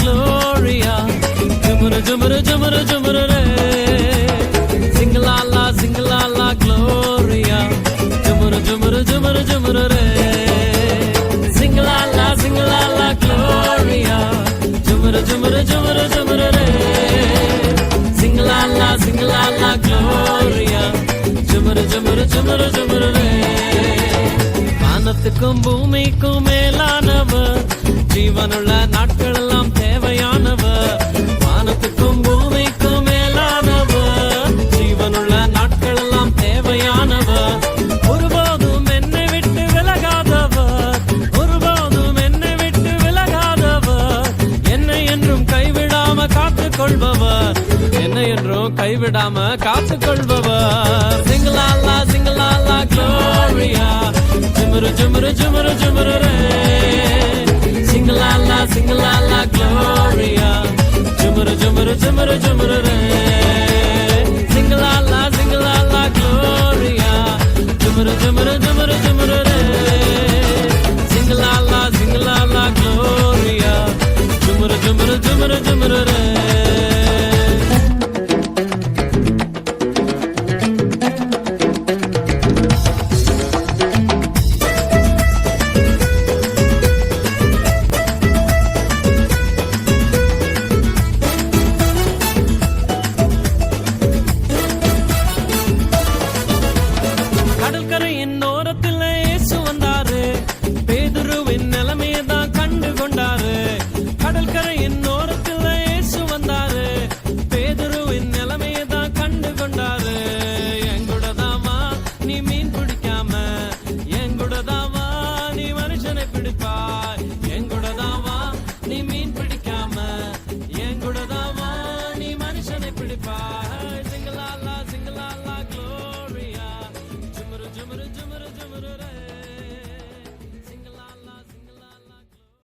Gloria, jumara jumara jumara jumara re. Sing la la Gloria, jumara jumara jumara jumara re. Sing la la Gloria, jumara jumara jumara jumara re. Sing la la Gloria, jumara jumara jumara jumara re. வானத்துக்கும் பூமிக்கும் மேலானவர், ஜீவனுள்ள நாட்கள் எல்லாம் தேவையானவர். வானத்துக்கும் பூமிக்கும் மேலானவர், ஜீவனுள்ள நாட்கள் எல்லாம் தேவையானவர். ஒருபோதும் என்னை விட்டு விலகாதவர், ஒருபோதும் என்னை விட்டு விலகாதவர். என்னை என்றும் கைவிடாம காத்துக் கொள்பவர், என்னை என்றும் கைவிடாம காத்துக் கொள்பவர். சிங்கலாலா Gloria, jumara jumara jumara jumara re. Sing la la Gloria, jumara jumara jumara jumara re. Sing la la Gloria, jumara jumara jumara jumara re. Sing la la Gloria, jumara jumara jumara jumara re.